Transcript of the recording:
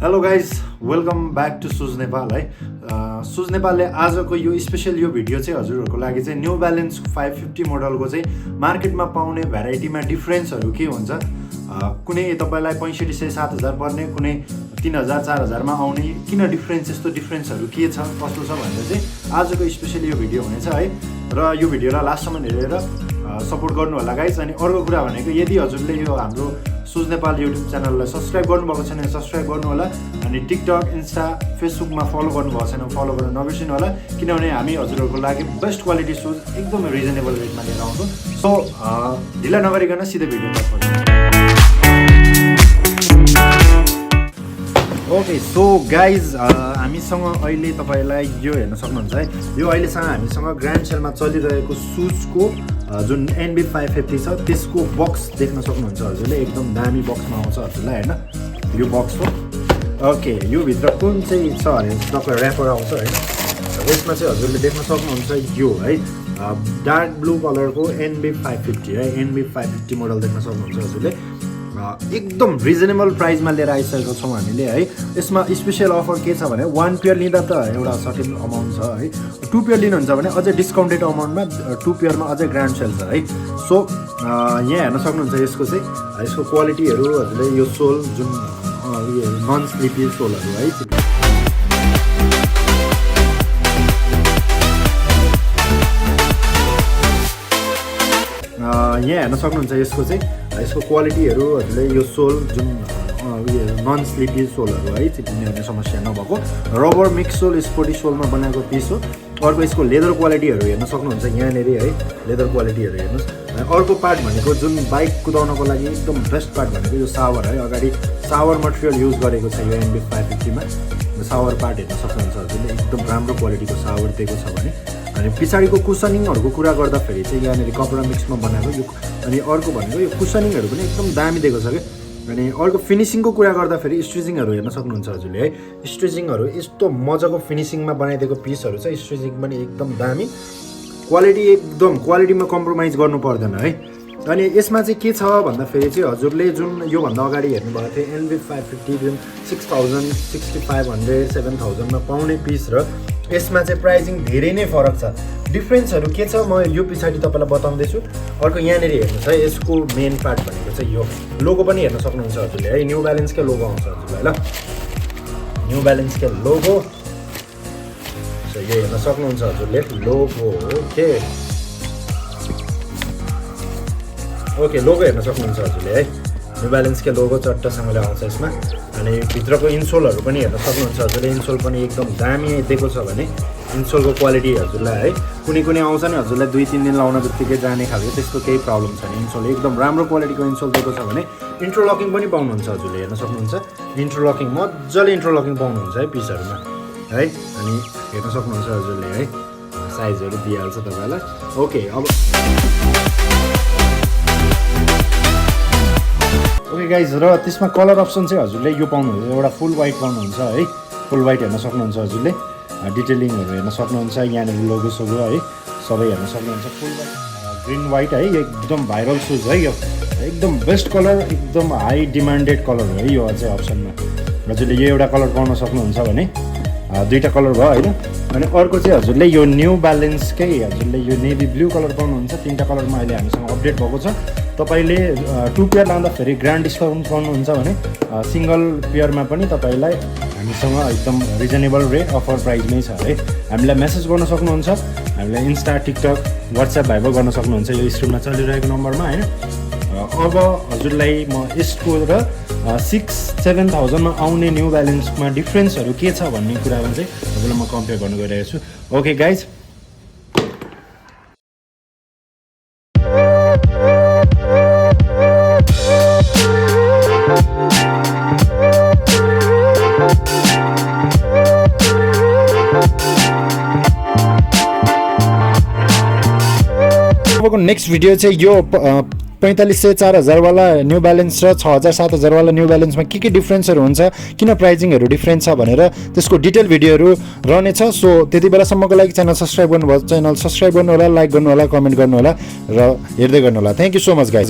Hello guys welcome back to Suj Nepal है सुज नेपालले आजको यो स्पेशल यो भिडियो चाहिँ हजुरहरूको लागि चाहिँ न्यू ब्यालेन्स 550 मोडलको चाहिँ मार्केटमा पाउने भेराइटीमा डिफ्रेन्सहरू के हुन्छ कुनै तपाईँलाई 6500-7000 पर्ने कुनै 3000 4000मा आउने किन डिफ्रेन्स यस्तो डिफ्रेन्सहरू के छ कस्तो छ भनेर चाहिँ आजको स्पेशल यो भिडियो हुनेछ है र यो भिडियोलाई लास्टसम्म हेरेर सपोर्ट गर्नु होला गाइज। अनि अर्को कुरा भनेको यदि हजुरले यो हाम्रो सुज नेपाल युट्युब च्यानललाई सब्सक्राइब गर्नुभएको छैन सब्सक्राइब गर्नु होला अनि टिकटक इन्स्टा फेसबुकमा फलो गर्नुभएको छैन फलो गर्न नबिर्सिनु होला किनभने हामी हजुरहरूको लागि बेस्ट क्वालिटी सुज एकदमै रिजनेबल रेटमा लिएर आउँछौँ। सो ढिला नगरिकन सिधै भिडियोमा पर्छ। ओके सो गाइज हामीसँग अहिले तपाईँलाई यो हेर्न सक्नुहुन्छ है यो अहिलेसँग हामीसँग ग्रान्ड सेलमा चलिरहेको सुजको जुन NB550 छ त्यसको बक्स देख्न सक्नुहुन्छ हजुरले एकदम दामी बक्समा आउँछ हजुरलाई होइन यो बक्स हो। ओके यो भित्र कुन चाहिँ छ भने तपाईँ ऱ्यापर आउँछ है यसमा चाहिँ हजुरले देख्न सक्नुहुन्छ यो है डार्क ब्लू कलरको NB550 है NB550 मोडल देख्न सक्नुहुन्छ हजुरले एकदम रिजनेबल प्राइसमा लिएर आइसकेको छौँ हामीले है। यसमा स्पेसल अफर के छ भने 1 पेयर लिँदा त एउटा सर्टेन अमाउन्ट छ है 2 पेयर लिनुहुन्छ भने अझै डिस्काउन्टेड अमाउन्टमा 2 पेयरमा अझै ग्रान्ड सेल छ है। सो यहाँ हेर्न सक्नुहुन्छ यसको चाहिँ यसको क्वालिटीहरू हजुरले यो सोल जुन नन स्लिपी सोलहरू है यहाँ हेर्न सक्नुहुन्छ यसको चाहिँ यसको क्वालिटीहरू हजुरले यो सोल जुन नन स्लिपी सोलहरू है चिप्लिने हुने समस्या नभएको रबर मिक्स सोल स्पोर्टी सोलमा बनाएको पिस हो। अर्को यसको लेदर क्वालिटीहरू हेर्न सक्नुहुन्छ यहाँनिर है लेदर क्वालिटीहरू हेर्नुहोस्। अर्को पार्ट भनेको जुन बाइक कुदाउनको लागि एकदम बेस्ट पार्ट भनेको यो सावर है अगाडि सावर मटेरियल युज गरेको छ यो NB550मा सावर पार्ट हेर्न सक्नुहुन्छ हजुरले एकदम राम्रो क्वालिटीको सावर दिएको छ भने। अनि पछाडिको कुसनिङहरूको कुरा गर्दाखेरि चाहिँ यहाँनिर कपडा मिक्समा बनाएको यो अनि अर्को भनेको यो कुसनिङहरू पनि एकदम दामी दिएको छ क्या। अनि अर्को फिनिसिङको कुरा गर्दाखेरि स्टिचिङहरू हेर्न सक्नुहुन्छ हजुरले है स्टिचिङहरू यस्तो मजाको फिनिसिङमा बनाइदिएको पिसहरू छ स्टिचिङ पनि एकदम दामी क्वालिटी एकदम क्वालिटीमा कम्प्रोमाइज गर्नु पर्दैन है। अनि यसमा चाहिँ के छ भन्दाखेरि चाहिँ हजुरले जुन योभन्दा अगाडि हेर्नुभएको थियो NB550 जुन 6000 6500 7000मा पाउने पिस र यसमा चाहिँ प्राइसिङ धेरै नै फरक छ। डिफ्रेन्सहरू के छ म यो पछाडि तपाईँलाई बताउँदैछु। अर्को यहाँनिर हेर्नुहोस् है यसको मेन पार्ट भनेको चाहिँ यो लोगो पनि हेर्न सक्नुहुन्छ हजुरले है न्यू ब्यालेन्सकै लोगो आउँछ हजुरलाई ल न्यू ब्यालेन्सकै लोगो यो हेर्न सक्नुहुन्छ हजुरले लोगो ओके लोगो हेर्न सक्नुहुन्छ हजुरले है न्यू ब्यालेन्सकै लोगो चट्टसँगले आउँछ यसमा। अनि भित्रको इन्सोलहरू पनि हेर्न सक्नुहुन्छ हजुरले इन्सोल पनि एकदम दामी दिएको छ भने इन्सोलको क्वालिटी हजुरलाई है कुनै आउँछ नि हजुरलाई 2-3 दिन लाउन बित्तिकै जाने खालको त्यस्तो केही प्रब्लम छैन। इन्सोल एकदम राम्रो क्वालिटीको इन्सोल दिएको छ भने इन्टरलकिङ पनि पाउनुहुन्छ हजुरले हेर्न सक्नुहुन्छ इन्टरलकिङ मजाले इन्टरलकिङ पाउनुहुन्छ है पिसहरूमा है। अनि हेर्न सक्नुहुन्छ हजुरले है साइजहरू दिइहाल्छ तपाईँलाई। ओके अब ओके गाइज र त्यसमा कलर अप्सन चाहिँ हजुरले यो पाउनुहुन्छ एउटा फुल वाइट पाउनुहुन्छ है फुल वाइट हेर्न सक्नुहुन्छ हजुरले डिटेलिङहरू हेर्न सक्नुहुन्छ यहाँनिर लोगो सोगो है सबै हेर्न सक्नुहुन्छ फुल वाइट ग्रिन वाइट है एकदम भाइरल सुज है यो एकदम बेस्ट कलर एकदम हाई डिमान्डेड कलर हो है यो अझै अप्सनमा हजुरले यो एउटा कलर पाउन सक्नुहुन्छ भने दुईवटा कलर भयो होइन। अनि अर्को चाहिँ हजुरले यो न्यू ब्यालेन्सकै हजुरले यो नेभी ब्लू कलर पाउनुहुन्छ 3टा कलरमा अहिले हामीसँग अपडेट भएको छ। तपाईँले 2 पेयर लाँदाखेरि ग्रान्ड डिस्काउन्ट पाउनुहुन्छ भने सिङ्गल पेयरमा पनि तपाईँलाई हामीसँग एकदम रिजनेबल रेट अफर प्राइसमै छ है। हामीलाई मेसेज गर्न सक्नुहुन्छ हामीलाई इन्स्टा टिकटक वाट्सएप भाइबर गर्न सक्नुहुन्छ यो स्क्रिनमा चलिरहेको नम्बरमा होइन। अब हजुरलाई म यसको र 6-7,000मा आउने न्यू ब्यालेन्समा डिफ्रेन्सहरू के छ भन्ने कुरामा चाहिँ हजुरलाई म कम्पेयर गर्न गइरहेको छु। ओके गाइज अब नेक्स्ट भिडियो चाहिँ यो 4500-4000 वाला न्यू ब्यालेन्स र 6000-7000 वाला न्यू ब्यालेन्समा के डिफ्रेन्सहरू हुन्छ किन प्राइसिङहरू डिफ्रेन्स छ भनेर त्यसको डिटेल भिडियोहरू रहनेछ। सो त्यति बेलासम्मको लागि च्यानल सब्सक्राइब गर्नुभयो च्यानल सब्सक्राइब गर्नु होला लाइक गर्नु होला कमेन्ट गर्नु होला र हेर्दै गर्नु होला। Thank you so much guys.